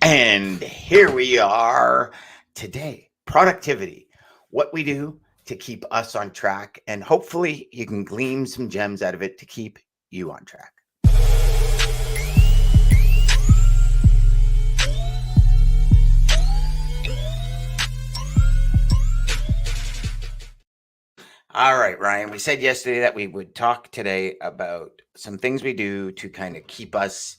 And here we are today. Productivity, what we do to keep us on track, and hopefully you can glean some gems out of it to keep you on track. All right, Ryan, we said yesterday that we would talk today about some things we do to kind of keep us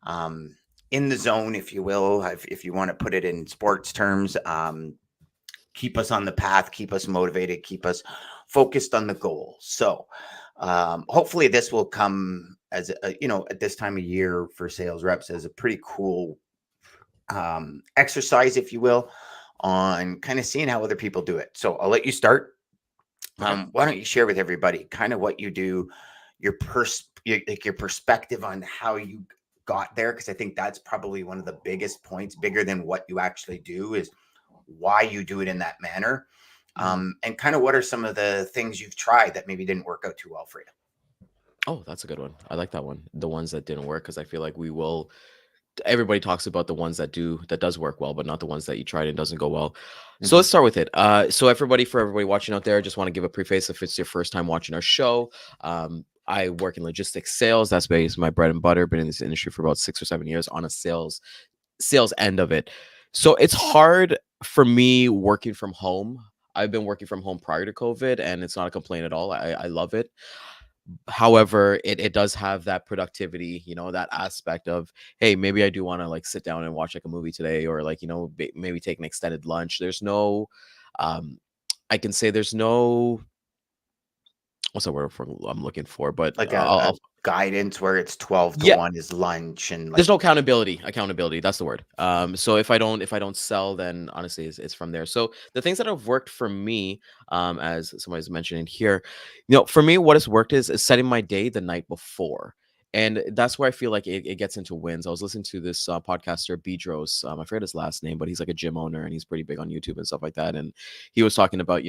um, in the zone, if you will, if you want to put it in sports terms. Keep us on the path, keep us motivated, keep us focused on the goal. So, hopefully, this will come as at this time of year for sales reps as a pretty cool exercise, if you will, on kind of seeing how other people do it. So, I'll let you start. Okay. Why don't you share with everybody kind of what you do, your perspective on how you got there? Because I think that's probably one of the biggest points, bigger than what you actually do, is why you do it in that manner. Mhm. And kind of what are some of the things you've tried that maybe didn't work out too well for you? Oh, that's a good one. I like that one. The ones that didn't work, because I feel like we will. Everybody talks about the ones that does work well, but not the ones that you tried and doesn't go well. So Hmm. let's start with it. So for everybody watching out there, I just want to give a preface. If it's your first time watching our show, I work in logistics sales. That's basically my bread and butter. Been in this industry for about 6 or 7 years on a sales end of it. So it's hard for me working from home. I've been working from home prior to COVID, and it's not a complaint at all. I love it. However, it does have that productivity, that aspect of, hey, maybe I do want to like sit down and watch like a movie today, or like, maybe take an extended lunch. There's no, um, I can say there's no, what's the word I'm looking for, but Like a I'll guidance where it's 12 to yeah, 1 is lunch and there's like, no accountability, that's the word. So if I don't sell, then honestly it's from there. So the things that have worked for me, as somebody's mentioning here, for me, what has worked is setting my day the night before. And that's where I feel like it gets into wins. I was listening to this podcaster Bedros. I forget his last name, but he's like a gym owner and he's pretty big on YouTube and stuff like that. And he was talking about,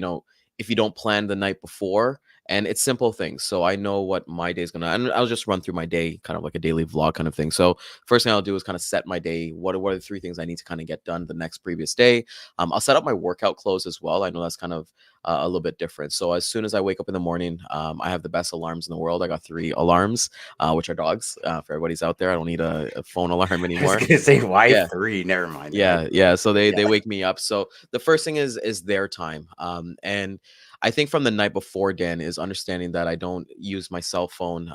if you don't plan the night before, and it's simple things. So I know what my day is gonna, and I'll just run through my day, kind of like a daily vlog kind of thing. So first thing I'll do is kind of set my day. What are the three things I need to kind of get done the next previous day? I'll set up my workout clothes as well. I know that's kind of a little bit different. So as soon as I wake up in the morning, I have the best alarms in the world. I got three alarms, which are dogs. For everybody's out there, I don't need a phone alarm I was anymore. gonna say, why Yeah, three? Never mind. Okay. yeah. So they Yeah. they wake me up. So the first thing is their time. And I think from the night before, Dan, is understanding that I don't use my cell phone.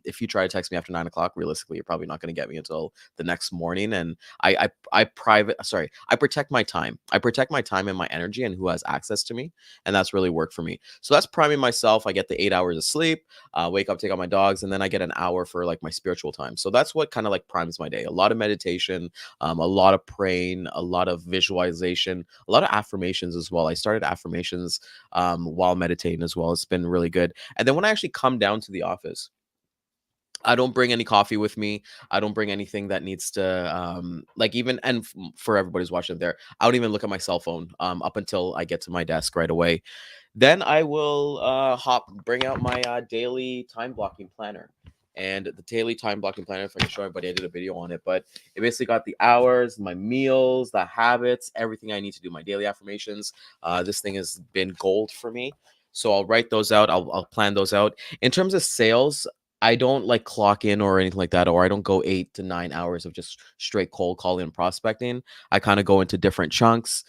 If you try to text me after 9 o'clock, realistically, you're probably not going to get me until the next morning. And I protect my time. I protect my time and my energy and who has access to me, and that's really worked for me. So that's priming myself. I get the 8 hours of sleep, wake up, take out my dogs, and then I get an hour for like my spiritual time. So that's what kind of like primes my day. A lot of meditation, a lot of praying, a lot of visualization, a lot of affirmations as well. I started affirmations while meditating as well. It's been really good. And then when I actually come down to the office, I don't bring any coffee with me. I don't bring anything that needs to like even and for everybody's watching there, I don't even look at my cell phone up until I get to my desk right away. Then I will bring out my daily time blocking planner. And the daily time blocking planner, if I can show everybody, I did a video on it, but it basically got the hours, my meals, the habits, everything I need to do, my daily affirmations. This thing has been gold for me. So I'll write those out. I'll plan those out. In terms of sales, I don't like clock in or anything like that, or I don't go 8 to 9 hours of just straight cold calling and prospecting. I kind of go into different chunks.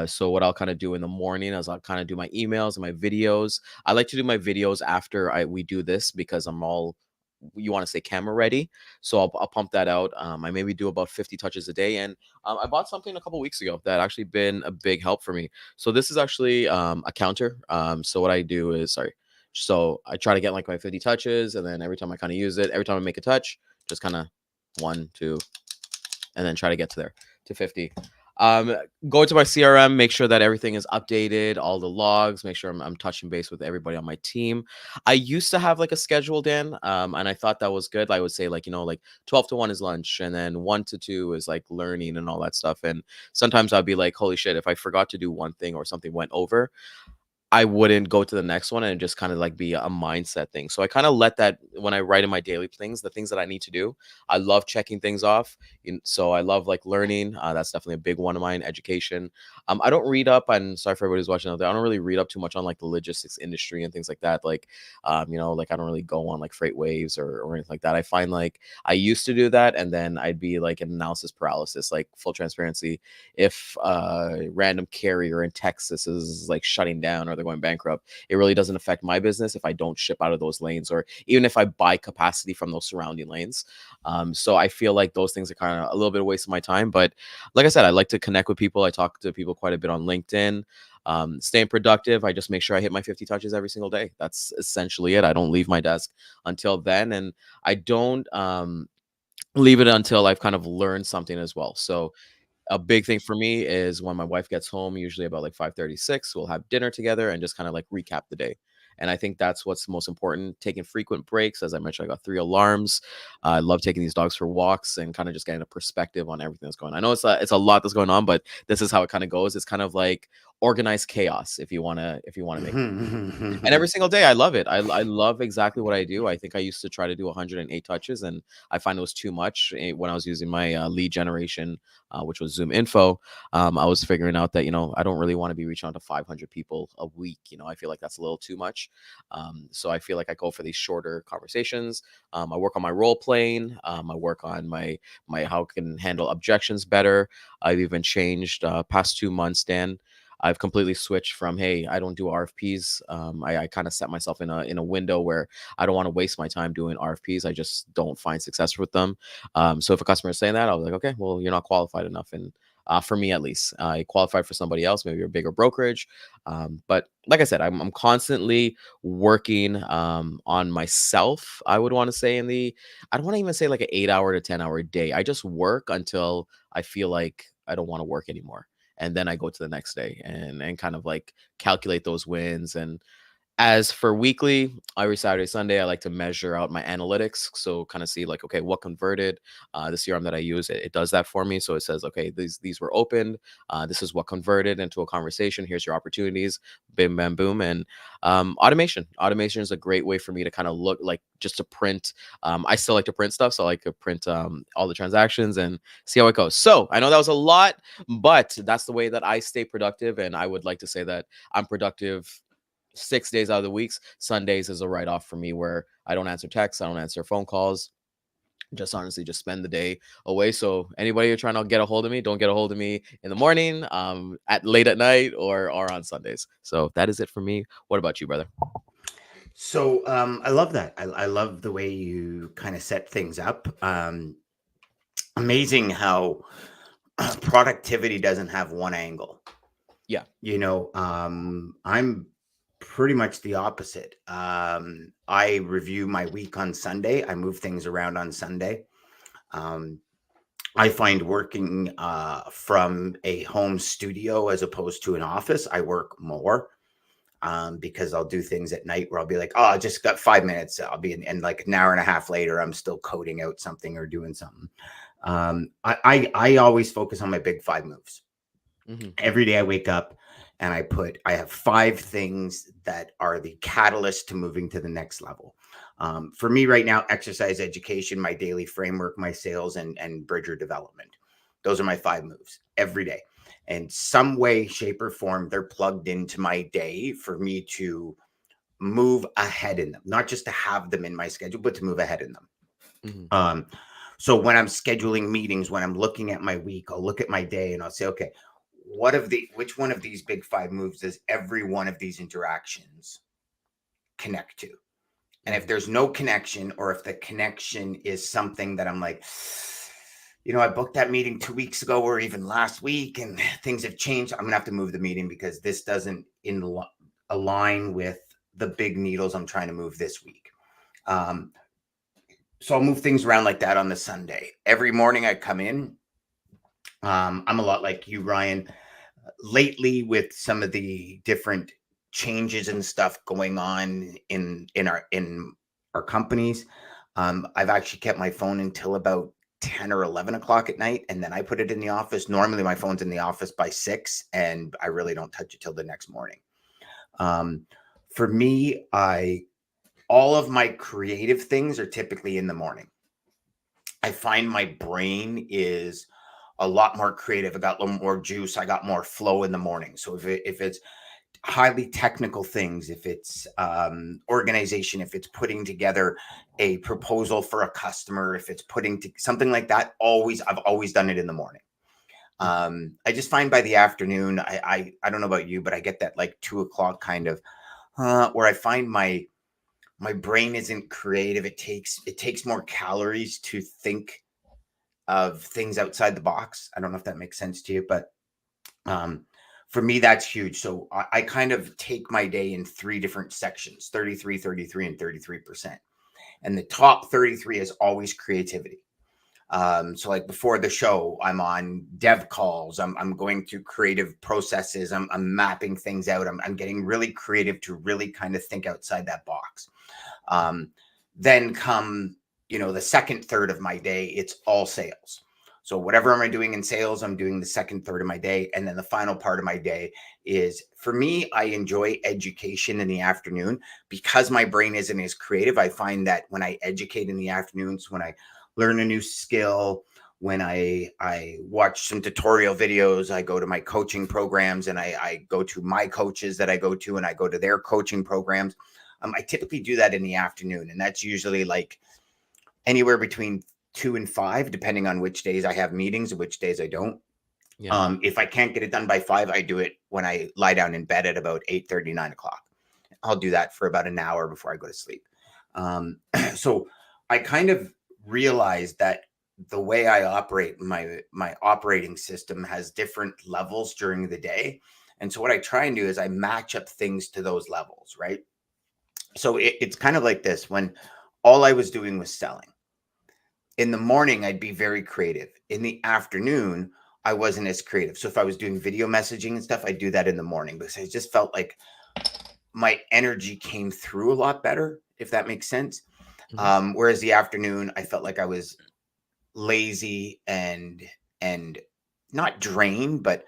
So what I'll kind of do in the morning is I'll kind of do my emails and my videos. I like to do my videos after we do this because I'm all, you want to say, camera ready. So I'll pump that out. I maybe do about 50 touches a day, and I bought something a couple weeks ago that actually been a big help for me. So this is actually a counter. So what I do is, sorry. So I try to get like my 50 touches, and then every time I kind of use it, every time I make a touch, just kind of one, two, and then try to get to there to 50. Um, Go to my CRM, make sure that everything is updated, all the logs, make sure I'm touching base with everybody on my team. I used to have like a schedule, Dan, and I thought that was good. I would say like, like 12 to 1 is lunch, and then 1 to 2 is like learning and all that stuff. And sometimes I'd be like, holy shit, if I forgot to do one thing or something went over, I wouldn't go to the next one and just kind of like be a mindset thing. So I kind of let that when I write in my daily things, the things that I need to do. I love checking things off. So I love like learning. That's definitely a big one of mine. Education. I don't read up on. Sorry for everybody who's watching out there. I don't really read up too much on like the logistics industry and things like that. Like, like I don't really go on like freight waves or anything like that. I find like I used to do that, and then I'd be like an analysis paralysis. Like full transparency, if random carrier in Texas is like shutting down or they're going bankrupt, it really doesn't affect my business if I don't ship out of those lanes or even if I buy capacity from those surrounding lanes. So I feel like those things are kind of a little bit of waste of my time. But like I said, I like to connect with people. I talk to people quite a bit on LinkedIn. Staying productive, I just make sure I hit my 50 touches every single day. That's essentially it. I don't leave my desk until then. And I don't leave it until I've kind of learned something as well. So a big thing for me is when my wife gets home, usually about like 5:36, we'll have dinner together and just kind of like recap the day. And I think that's what's most important. Taking frequent breaks. As I mentioned, I got 3 alarms. I love taking these dogs for walks and kind of just getting a perspective on everything that's going on. I know it's a lot that's going on, but this is how it kind of goes. It's kind of like organized chaos, if you wanna make. And every single day, I love it. I love exactly what I do. I think I used to try to do 108 touches, and I find it was too much when I was using my lead generation, which was Zoom Info. I was figuring out that I don't really want to be reaching out to 500 people a week. I feel like that's a little too much. So I feel like I go for these shorter conversations. I work on my role playing. I work on my how I can handle objections better. I've even changed past 2 months, Dan. I've completely switched from, hey, I don't do RFPs. I kind of set myself in a window where I don't want to waste my time doing RFPs. I just don't find success with them. So if a customer is saying that, I was like, okay, well, you're not qualified enough. And for me, at least, I qualified for somebody else, maybe a bigger brokerage. But like I said, I'm constantly working on myself. I would want to say I don't want to even say like an 8 hour to 10 hour day. I just work until I feel like I don't want to work anymore, and then I go to the next day and kind of like calculate those wins. And as for weekly, every Saturday, Sunday, I like to measure out my analytics. So kind of see like, okay, what converted. The CRM that I use, it does that for me. So it says, okay, these were opened. This is what converted into a conversation. Here's your opportunities. Bim, bam, boom. And automation. Automation is a great way for me to kind of look like just to print. I still like to print stuff. So I like to print all the transactions and see how it goes. So I know that was a lot, but that's the way that I stay productive. And I would like to say that I'm productive 6 days out of the weeks. Sundays is a write off for me where I don't answer texts, I don't answer phone calls. Just honestly, just spend the day away. So anybody you're trying to get a hold of me, don't get a hold of me in the morning, at late at night, or on Sundays. So that is it for me. What about you, brother? So I love that. I love the way you kind of set things up. Amazing how productivity doesn't have one angle. Yeah. I'm pretty much the opposite. I review my week on Sunday. I move things around on Sunday. Um, I find working from a home studio as opposed to an office, I work more because I'll do things at night where I'll be like, oh, I just got 5 minutes. I'll be in, and like an hour and a half later, I'm still coding out something or doing something. I always focus on my big 5 moves. Hmm. Every day I wake up and I have 5 things that are the catalyst to moving to the next level. For me right now, exercise education, my daily framework, my sales, and bridger development. Those are my 5 moves every day. In some way, shape, or form, they're plugged into my day for me to move ahead in them, not just to have them in my schedule, but to move ahead in them. Hmm. Um, so when I'm scheduling meetings, when I'm looking at my week, I'll look at my day and I'll say, okay, which one of these big 5 moves does every one of these interactions connect to? And if Hmm. there's no connection, or if the connection is something that I'm like, I booked that meeting 2 weeks ago or even last week and things have changed, I'm gonna have to move the meeting because this doesn't align with the big needles I'm trying to move this week. Um, so I'll move things around like that on the Sunday. Every morning I come in. I'm a lot like you, Ryan. Lately, with some of the different changes and stuff going on in our companies, I've actually kept my phone until about 10 or 11 o'clock at night, and then I put it in the office. Normally, my phone's in the office by 6, and I really don't touch it till the next morning. Um, for me, all of my creative things are typically in the morning. I find my brain is a lot more creative. I got a little more juice. I got more flow in the morning. So if it's highly technical things, if it's organization, if it's putting together a proposal for a customer, if it's putting to something like that, I've always done it in the morning. Mhm. I just find by the afternoon, I don't know about you, but I get that like 2 o'clock kind of where I find my brain isn't creative. It takes more calories to think of things outside the box. I don't know if that makes sense to you, but um, for me, that's huge. So I kind of take my day in three different sections: 33, 33, and 33%. And the top 33 is always creativity. So like before the show, I'm on dev calls. I'm going through creative processes. I'm mapping things out. I'm getting really creative to really kind of think outside that box. Um, then come, the second third of my day, it's all sales. So whatever am I doing in sales, I'm doing the second third of my day. And then the final part of my day is, for me, I enjoy education in the afternoon because my brain isn't as creative. I find that when I educate in the afternoons, when I learn a new skill, when I watch some tutorial videos, I go to my coaching programs, and I go to my coaches that I go to, and I go to their coaching programs. I typically do that in the afternoon, and that's usually like anywhere between 2 and 5, depending on which days I have meetings and which days I don't. Yeah. If I can't get it done by 5, I do it when I lie down in bed at about 8:30, 9 o'clock. I'll do that for about an hour before I go to sleep. So I kind of realized that the way I operate, my operating system has different levels during the day. And so what I try and do is I match up things to those levels, right? So it's kind of like this: when all I was doing was selling in the morning, I'd be very creative. In the afternoon, I wasn't as creative. So if I was doing video messaging and stuff, I'd do that in the morning because I just felt like my energy came through a lot better, if that makes sense. Mhm. Whereas the afternoon, I felt like I was lazy and not drained, but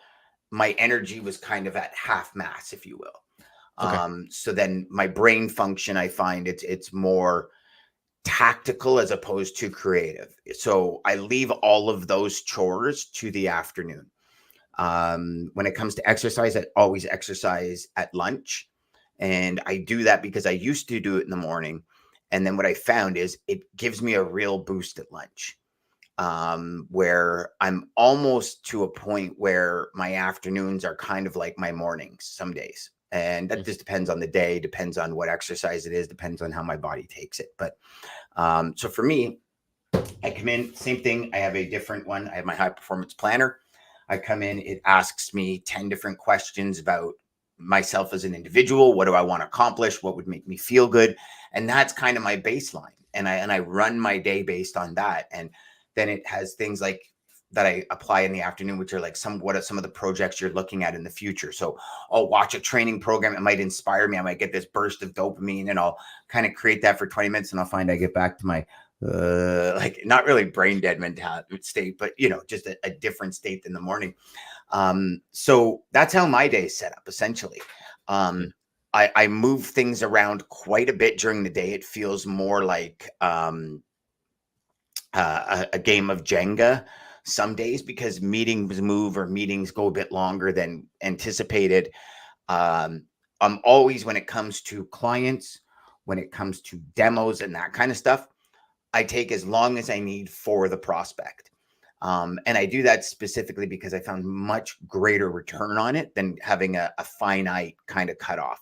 my energy was kind of at half mass, if you will. Okay. So then my brain function, I find it's more tactical as opposed to creative. So I leave all of those chores to the afternoon. When it comes to exercise, I always exercise at lunch. And I do that because I used to do it in the morning. And then what I found is it gives me a real boost at lunch, where I'm almost to a point where my afternoons are kind of like my mornings some days. And that Mhm. just depends on the day, depends on what exercise it is, depends on how my body takes it. But so for me, I come in, same thing. I have a different one. I have my high performance planner. I come in, it asks me 10 different questions about myself as an individual. What do I want to accomplish? What would make me feel good? And that's kind of my baseline. And I run my day based on that. And then it has things like that I apply in the afternoon, which are like what are some of the projects you're looking at in the future. So I'll watch a training program. It might inspire me. I might get this burst of dopamine, and I'll kind of create that for 20 minutes, and I'll find I get back to my like not really brain dead mentality state, but just a different state than the morning. So that's how my day is set up essentially. Yeah. I move things around quite a bit during the day. It feels more like a game of Jenga some days because meetings move or meetings go a bit longer than anticipated. Um, I'm always, when it comes to clients, when it comes to demos and that kind of stuff, I take as long as I need for the prospect. And I do that specifically because I found much greater return on it than having a finite kind of cutoff.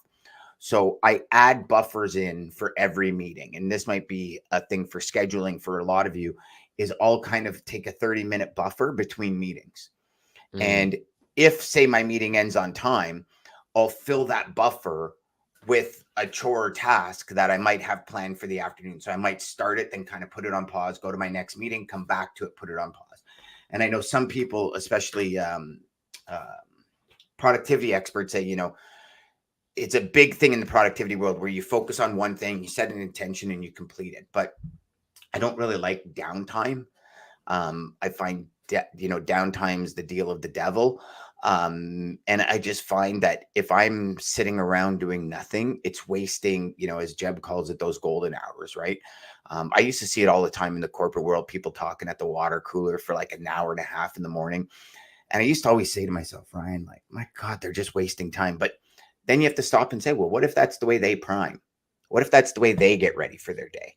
So I add buffers in for every meeting. And this might be a thing for scheduling for a lot of you, is I'll kind of take a 30-minute buffer between meetings. Mm. And if, say, my meeting ends on time, I'll fill that buffer with a chore or task that I might have planned for the afternoon. So I might start it, then kind of put it on pause, go to my next meeting, come back to it, put it on pause. And I know some people, especially uh, productivity experts, say, it's a big thing in the productivity world where you focus on one thing, you set an intention, and you complete it. But I don't really like downtime. I find downtime's the deal of the devil. And I just find that if I'm sitting around doing nothing, it's wasting, as Jeb calls it, those golden hours, right? I used to see it all the time in the corporate world, people talking at the water cooler for like an hour and a half in the morning. And I used to always say to myself, Ryan, like, my God, they're just wasting time. But then you have to stop and say, well, what if that's the way they prime? What if that's the way they get ready for their day?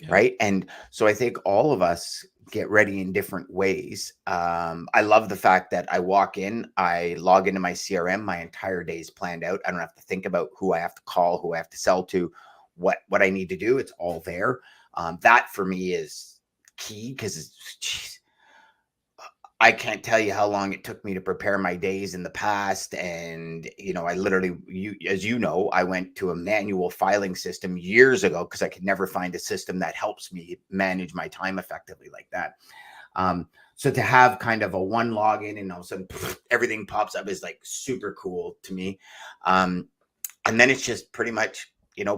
Yeah. Right. And so I think all of us get ready in different ways. I love the fact that I walk in, I log into my CRM, my entire day is planned out. I don't have to think about who I have to call, who I have to sell to, what I need to do. It's all there. That for me is key because I can't tell you how long it took me to prepare my days in the past. And, I literally, as you know, I went to a manual filing system years ago because I could never find a system that helps me manage my time effectively like that. So to have kind of a one login and all of a sudden everything pops up is like super cool to me. And then it's just pretty much,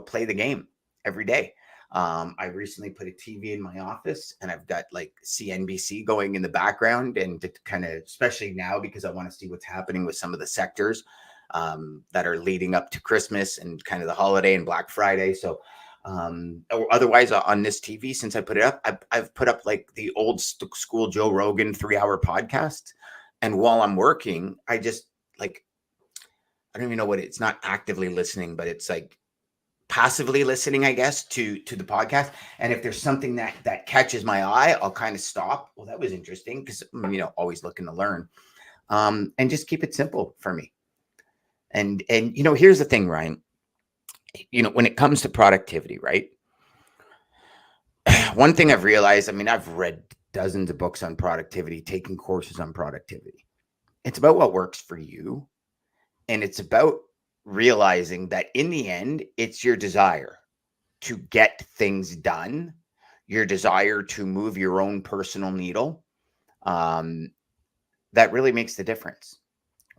play the game every day. I recently put a TV in my office and I've got like CNBC going in the background, and to kind of, especially now, because I want to see what's happening with some of the sectors that are leading up to Christmas and kind of the holiday and Black Friday. So, or otherwise on this TV, since I put it up, I've put up like the old school Joe Rogan 3-hour podcast. And while I'm working, I just like, I don't even know what it's not actively listening, but it's like passively listening, I guess, to the podcast. And if there's something that catches my eye, I'll kind of stop. Well, that was interesting because always looking to learn. And just keep it simple for me. And here's the thing, Ryan. When it comes to productivity, right? One thing I've realized, I mean, I've read dozens of books on productivity, taking courses on productivity. It's about what works for you. And it's about realizing that in the end, it's your desire to get things done, your desire to move your own personal needle, that really makes the difference,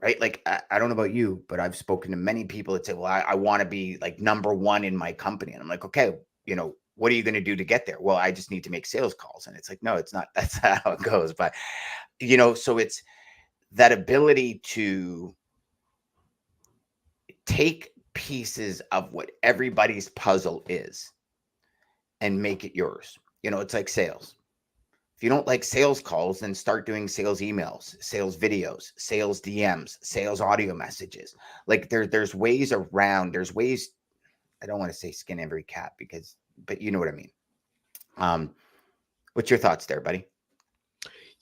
right? Like, I don't know about you, but I've spoken to many people that say, well, I want to be like number one in my company. And I'm like, okay, what are you going to do to get there? Well, I just need to make sales calls. And it's like, no, it's not. That's not how it goes. But, so it's that ability to take pieces of what everybody's puzzle is and make it yours. It's like sales. If you don't like sales calls, then start doing sales emails, sales videos, sales DMs, sales audio messages. Like there's ways around, there's ways, I don't want to say skin every cat but you know what I mean. What's your thoughts there, buddy?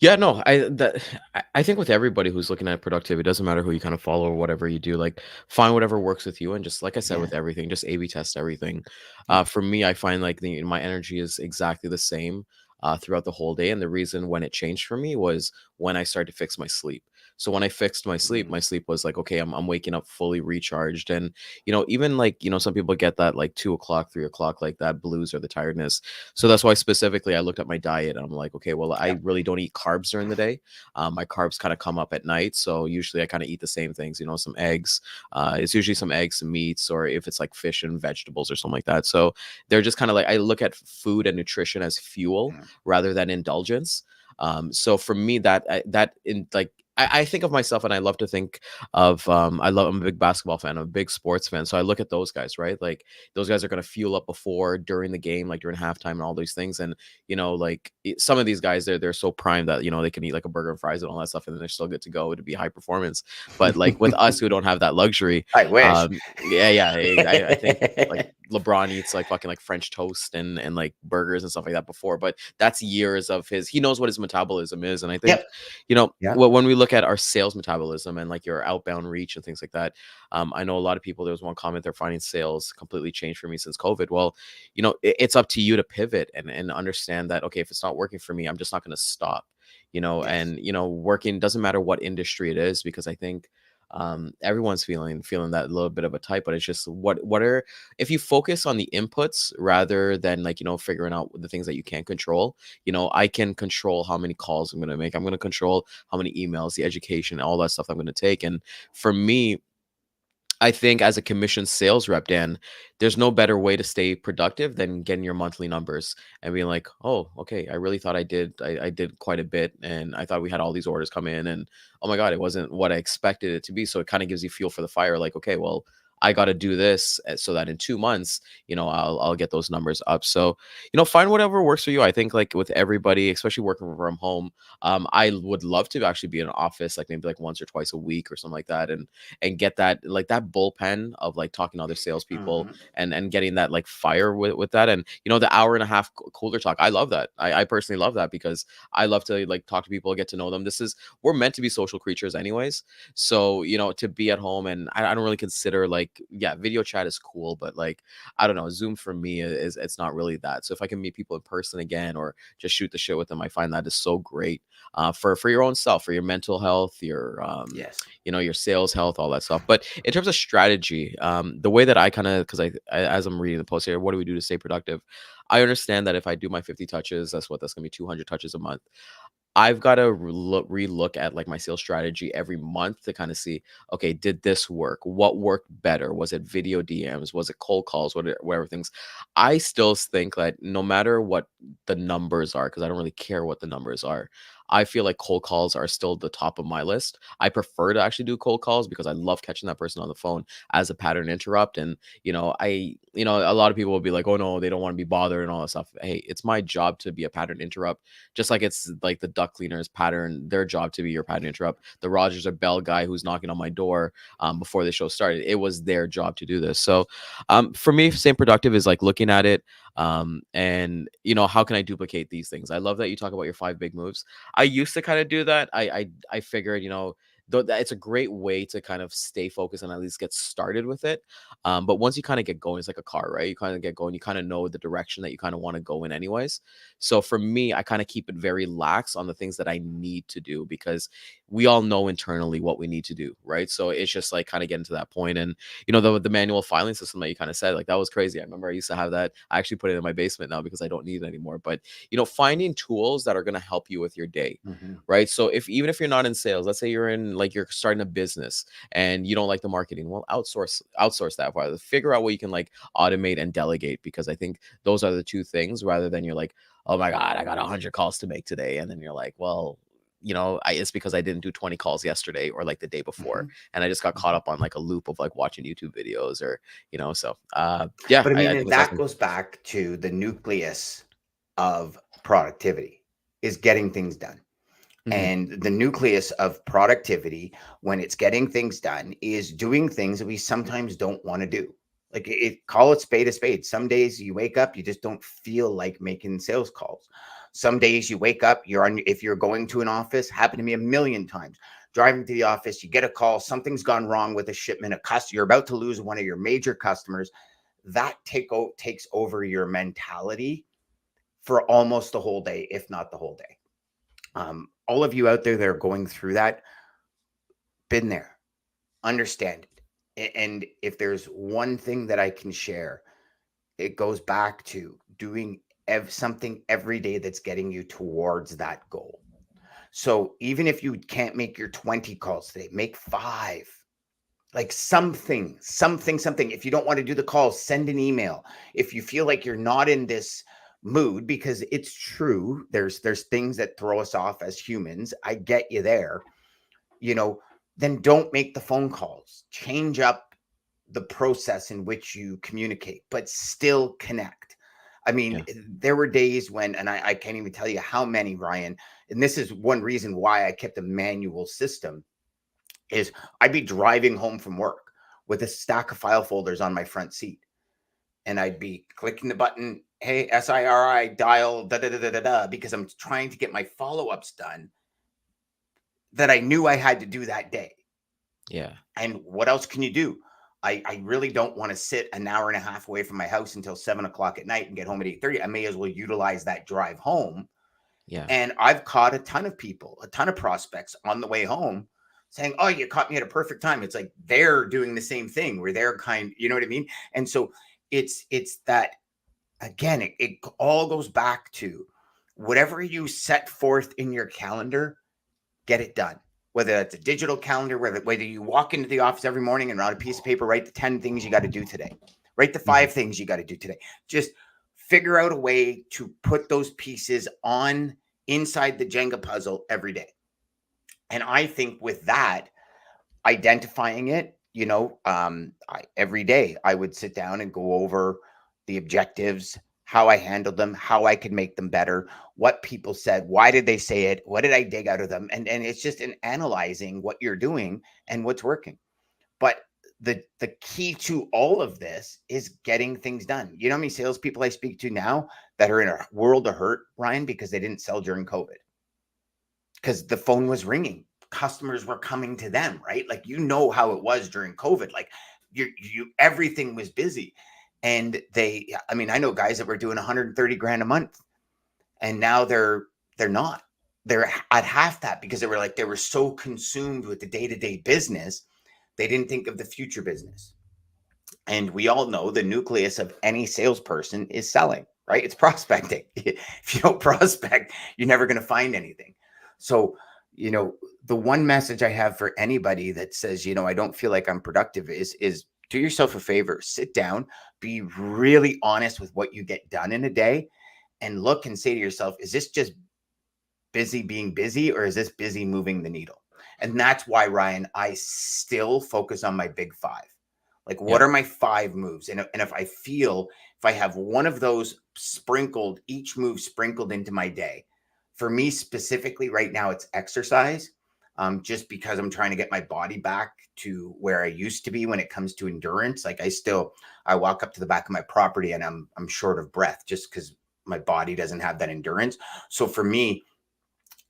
Yeah, no, I think with everybody who's looking at productivity, it doesn't matter who you kind of follow or whatever you do, like find whatever works with you, and just like I said Yeah. with everything, just A/B test everything. Yeah. For me, I find like my energy is exactly the same throughout the whole day, and the reason when it changed for me was when I started to fix my sleep. So when I fixed my sleep was like, okay, I'm waking up fully recharged, and even like some people get that like 2 o'clock, 3 o'clock, like that blues or the tiredness. So that's why specifically I looked at my diet and I'm like, okay, well, I Yeah. really don't eat carbs during the day. My carbs kind of come up at night. So usually I kind of eat the same things, some eggs. It's usually some eggs, some meats, or if it's like fish and vegetables or something like that. So they're just kind of like, I look at food and nutrition as fuel Yeah. rather than indulgence. So for me, that in like, I think of myself and I love to think of I'm a big basketball fan, I'm a big sports fan. So I look at those guys, right? Like those guys are going to fuel up before, during the game, like during halftime and all these things. And like some of these guys, they're so primed that they can eat like a burger and fries and all that stuff, and then they're still good to go to be high performance. But like with us who don't have that luxury, I wish. yeah, I think like LeBron eats like fucking like French toast and like burgers and stuff like that before, but that's years of he knows what his metabolism is. And I think Yep. Yeah. when we look at our sales metabolism and like your outbound reach and things like that, I know a lot of people, there was one comment, they're finding sales completely changed for me since COVID. Well, it's up to you to pivot and understand that, okay, if it's not working for me, I'm just not going to stop, Yes. and working doesn't matter what industry it is, because I think everyone's feeling that little bit of a type, but it's just what are, if you focus on the inputs rather than like figuring out the things that you can't control. I can control how many calls I'm going to make, I'm going to control how many emails, the education, all that stuff I'm going to take. And for me, I think as a commission sales rep, Dan, there's no better way to stay productive than getting your monthly numbers and being like, oh, okay, I really thought I did quite a bit, and I thought we had all these orders come in, and oh my god, it wasn't what I expected it to be. So it kind of gives you fuel for the fire. Like, okay, well, I got to do this so that in 2 months, I'll get those numbers up. So find whatever works for you. I think like with everybody, especially working from home, I would love to actually be in an office, like maybe like once or twice a week or something like that, and get that like that bullpen of like talking to other salespeople Mhm. and getting that like fire with that. And the hour and a half cooler talk, I love that. I personally love that because I love to like talk to people, get to know them. We're meant to be social creatures anyways. So to be at home, and I don't really consider like, yeah, video chat is cool, but like I don't know, Zoom for me is it's not really that. So if I can meet people in person again or just shoot the shit with them, I find that is so great for your own self, for your mental health, your Yes. your sales health, all that stuff. But in terms of strategy, the way that I kind of, because as I'm reading the post here, what do we do to stay productive? I understand that if I do my 50 touches, that's gonna be 200 touches a month. I've got to relook at like my sales strategy every month to kind of see, okay, did this work? What worked better? Was it video DMs? Was it cold calls? Whatever things. I still think that no matter what the numbers are, because I don't really care what the numbers are, I feel like cold calls are still the top of my list. I prefer to actually do cold calls because I love catching that person on the phone as a pattern interrupt. And a lot of people will be like, oh no, they don't want to be bothered and all that stuff. Hey, it's my job to be a pattern interrupt, just like it's like the duck cleaners pattern, their job to be your pattern interrupt. The Rogers or Bell guy who's knocking on my door before the show started, it was their job to do this. So for me, staying productive is like looking at it and how can I duplicate these things? I love that you talk about your 5 big moves. I used to kind of do that. I figured, though that it's a great way to kind of stay focused and at least get started with it. But once you kind of get going, it's like a car, right? You kind of get going, you kind of know the direction that you kind of want to go in anyways. So for me, I kind of keep it very lax on the things that I need to do because we all know internally what we need to do, right? So it's just like kind of getting to that point. And the manual filing system that you kind of said, like that was crazy. I remember I used to have that. I actually put it in my basement now because I don't need it anymore. But finding tools that are going to help you with your day, Mhm. right? So even if you're not in sales, let's say you're in like you're starting a business and you don't like the marketing, well, outsource that. Rather, figure out what you can like automate and delegate because I think those are the two things rather than you're like, oh my god, I got 100 calls to make today, and then you're like, well, it's because I didn't do 20 calls yesterday or like the day before, Mhm. and I just got caught Mhm. up on like a loop of like watching YouTube videos or so yeah, But I mean, I think and it's that awesome. goes back to the nucleus of productivity is getting things done. Hmm. And the nucleus of productivity, when it's getting things done, is doing things that we sometimes don't want to do. Like call it spade a spade. Some days you wake up, you just don't feel like making sales calls. Some days you wake up, if you're going to an office, happened to me a million times. Driving to the office, you get a call, something's gone wrong with a shipment, a customer, you're about to lose one of your major customers. That takes over your mentality for almost the whole day, if not the whole day. All of you out there that are going through that, been there, understand it. And if there's one thing that I can share, it goes back to doing something every day that's getting you towards that goal. So even if you can't make your 20 calls today, make five. Like something. If you don't want to do the calls, send an email. If you feel like you're not in this mood, because it's true, there's things that throw us off as humans. I get you there. You know, then don't make the phone calls. Change up the process in which you communicate, but still connect. I mean, Yeah. there were days when, and I can't even tell you how many, Ryan, and this is one reason why I kept a manual system, is I'd be driving home from work with a stack of file folders on my front seat. And I'd be clicking the button, hey, SIRI, dial, da da da da da da, because I'm trying to get my follow ups done that I knew I had to do that day. Yeah. And what else can you do? I really don't want to sit an hour and a half away from my house until 7 o'clock at night and get home at 8:30. I may as well utilize that drive home. Yeah. And I've caught a ton of people, a ton of prospects on the way home saying, oh, you caught me at a perfect time. It's like they're doing the same thing where they're you know what I mean? And so it's that again, it all goes back to whatever you set forth in your calendar, get it done. whether that's a digital calendar, whether you walk into the office every morning and on a piece of paper, write the 10 things you got to do today, write the Mhm. 5 things you got to do today. Just figure out a way to put those pieces on inside the Jenga puzzle every day. And I think with that, identifying it, every day I would sit down and go over the objectives, how I handled them, how I could make them better, what people said, why did they say it, what did I dig out of them, and it's just in analyzing what you're doing and what's working. But the key to all of this is getting things done. You know how many salespeople I speak to now that are in a world of hurt, Ryan, because they didn't sell during COVID, because the phone was ringing, customers were coming to them, right? Like, how it was during COVID. Like, you everything was busy. And I mean, I know guys that were doing 130 grand a month, and now they're not. They're at half that, because they were so consumed with the day-to-day business, they didn't think of the future business. And we all know the nucleus of any salesperson is selling, right? It's prospecting. If you don't prospect, you're never going to find anything. So, the one message I have for anybody that says, I don't feel like I'm productive, is do yourself a favor, sit down, be really honest with what you get done in a day, and look and say to yourself, is this just busy being busy, or is this busy moving the needle? And that's why, Ryan, I still focus on my big five. Like, Yeah. what are my 5 moves? And if I have one of those sprinkled, each move sprinkled into my day, for me specifically right now, it's exercise. Just because I'm trying to get my body back to where I used to be when it comes to endurance. Like, I walk up to the back of my property and I'm short of breath, just because my body doesn't have that endurance. So for me,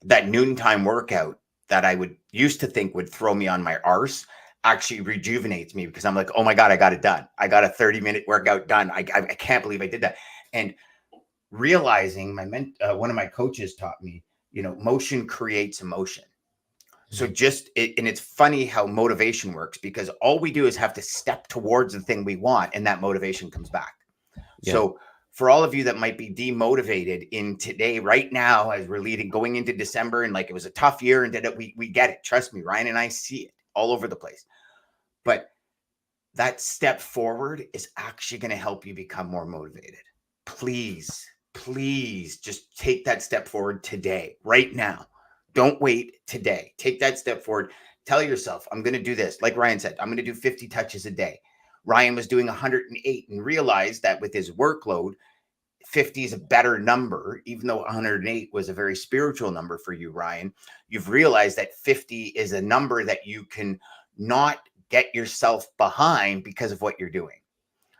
that noontime workout that I would used to think would throw me on my arse actually rejuvenates me, because I'm like, oh my God, I got it done. I got a 30-minute workout done. I can't believe I did that. And realizing one of my coaches taught me, motion creates emotion. So Mhm. and it's funny how motivation works, because all we do is have to step towards the thing we want, and that motivation comes back. Yeah. So for all of you that might be demotivated in today, right now, as we're going into December, and like it was a tough year, and we get it. Trust me, Ryan and I see it all over the place. But that step forward is actually going to help you become more motivated. Please, please just take that step forward today, right now. Don't wait today. Take that step forward. Tell yourself, I'm going to do this. Like Ryan said, I'm going to do 50 touches a day. Ryan was doing 108 and realized that with his workload, 50 is a better number, even though 108 was a very spiritual number for you, Ryan. You've realized that 50 is a number that you can not get yourself behind because of what you're doing.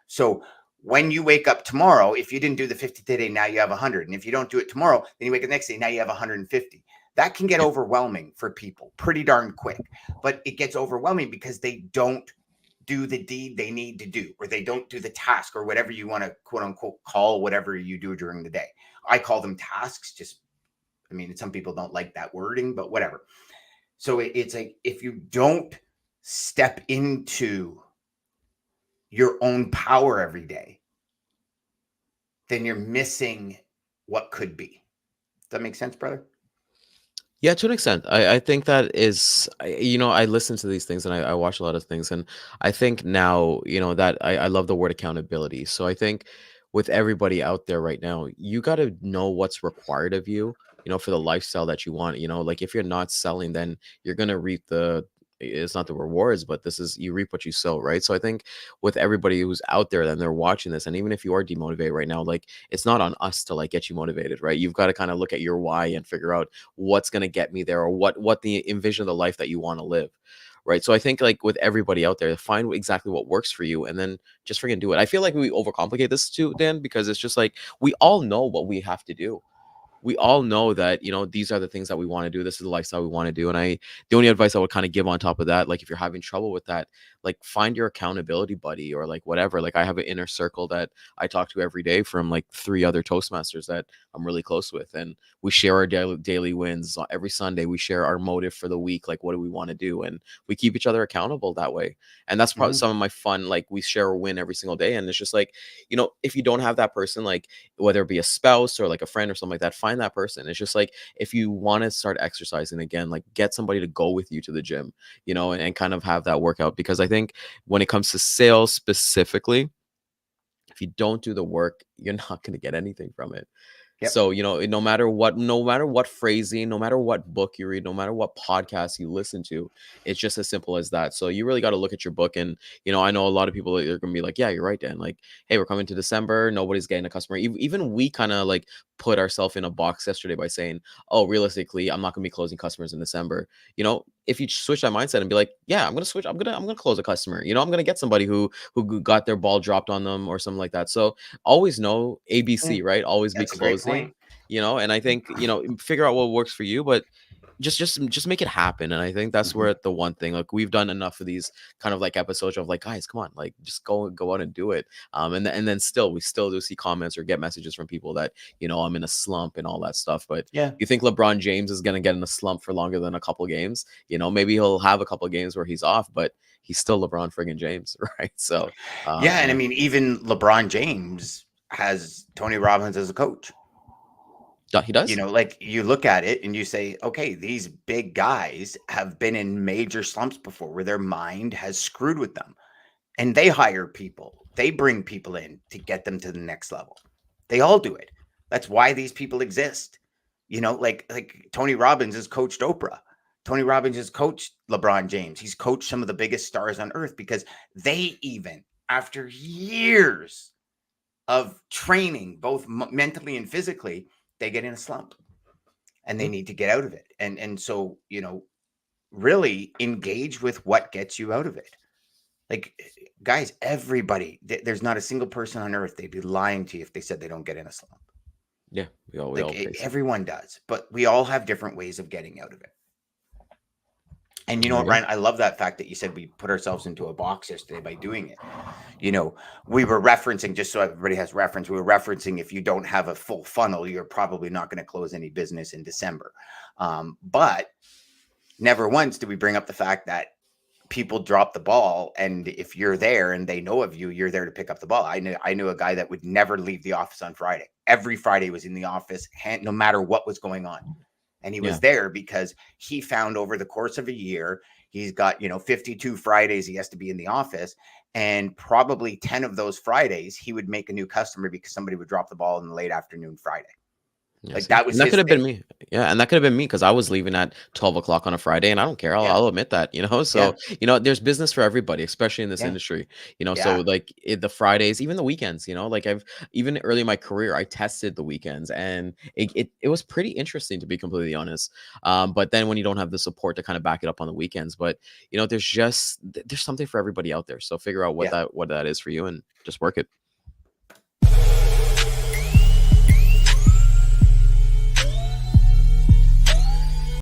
So when you wake up tomorrow, if you didn't do the 50 today, now you have 100. And if you don't do it tomorrow, then you wake up the next day, now you have 150. That can get Yeah. overwhelming for people pretty darn quick. But it gets overwhelming because they don't do the deed they need to do, or they don't do the task, or whatever you want to quote unquote call whatever you do during the day. I call them tasks. I mean, some people don't like that wording, but whatever. So it's like, if you don't step into your own power every day, then you're missing what could be. Does that make sense, brother? Yeah, to an extent. I think that is, I listen to these things and I watch a lot of things. And I think now, that I love the word accountability. So I think with everybody out there right now, you got to know what's required of you, for the lifestyle that you want. Like if you're not selling, then you're going to reap it's not the rewards, but this is, you reap what you sow, right? So I think with everybody who's out there and they're watching this, and even if you are demotivated right now, like it's not on us to like get you motivated, right? You've got to kind of look at your why and figure out what's going to get me there, or what the envision the life that you want to live, right? So I think like with everybody out there, find exactly what works for you and then just freaking do it. I feel like we overcomplicate this too, Dan, because it's just like we all know what we have to do. We all know that, these are the things that we want to do, this is the lifestyle we want to do. And the only advice I would kind of give on top of that, like if you're having trouble with that, like find your accountability buddy or like whatever. Like I have an inner circle that I talk to every day from like 3 other Toastmasters that I'm really close with, and we share our daily wins every Sunday. We share our motive for the week, like what do we want to do, and we keep each other accountable that way. And that's probably Mhm. some of my fun. Like we share a win every single day, and it's just like, if you don't have that person, like whether it be a spouse or like a friend or something like that, find that person. It's just like if you want to start exercising again, like get somebody to go with you to the gym, and kind of have that workout. Because I think when it comes to sales specifically, if you don't do the work, you're not going to get anything from it. Yep. So, no matter what phrasing, no matter what book you read, no matter what podcast you listen to, it's just as simple as that. So you really got to look at your book. And, I know a lot of people that are going to be like, yeah, you're right, Dan. Like, hey, we're coming to December. Nobody's getting a customer. Even we kind of like put ourselves in a box yesterday by saying, oh, realistically, I'm not going to be closing customers in December. If you switch that mindset and be like, yeah, I'm going to switch, I'm going to close a customer, I'm going to get somebody who got their ball dropped on them or something like that. So always know Mm, ABC, right? Always be that's a great closing, point. and I think, figure out what works for you, but just make it happen. And I think that's Mhm. where the one thing, like we've done enough of these kind of like episodes of like, guys, come on, like just go out and do it. And then still we still do see comments or get messages from people that, I'm in a slump and all that stuff. But Yeah. you think LeBron James is going to get in a slump for longer than a couple games? Maybe he'll have a couple games where he's off, but he's still LeBron friggin' James, right? So Yeah, and I yeah. mean, even LeBron James has Tony Robbins as a coach. Yeah, he does. Like you look at it and you say, okay, these big guys have been in major slumps before where their mind has screwed with them. And they hire people. They bring people in to get them to the next level. They all do it. That's why these people exist. Like Tony Robbins has coached Oprah. Tony Robbins has coached LeBron James. He's coached some of the biggest stars on earth because they even after years of training both mentally and physically, they get in a slump and they Yeah. need to get out of it. And so, really engage with what gets you out of it. Like, guys, everybody, there's not a single person on earth they'd be lying to you if they said they don't get in a slump. Yeah, we all face it. Everyone does, but we all have different ways of getting out of it. And you know There what, you go. Ryan? I love that fact that you said we put ourselves into a box yesterday by doing it. You know, we were referencing, just so everybody has reference, we were referencing if you don't have a full funnel, you're probably not going to close any business in December. But never once did we bring up the fact that people drop the ball, and if you're there and they know of you, you're there to pick up the ball. I knew a guy that would never leave the office on Friday. Every Friday was in the office, no matter what was going on. And he Yeah. was there because he found over the course of a year, he's got, 52 Fridays he has to be in the office. And probably 10 of those Fridays, he would make a new customer because somebody would drop the ball in the late afternoon Friday. Yeah, Like see? that was And that his could have been thing. me. Yeah, and that could have been me because I was leaving at 12 o'clock on a Friday, and I don't care. I'll, Yeah. I'll admit that, Yeah. So, there's business for everybody, especially in this Yeah. industry, So, Yeah. like the Fridays, even the weekends, like I've even early in my career, I tested the weekends, and it was pretty interesting to be completely honest. But then when you don't have the support to kind of back it up on the weekends, but there's something for everybody out there. So figure out what Yeah. that is for you and just work it.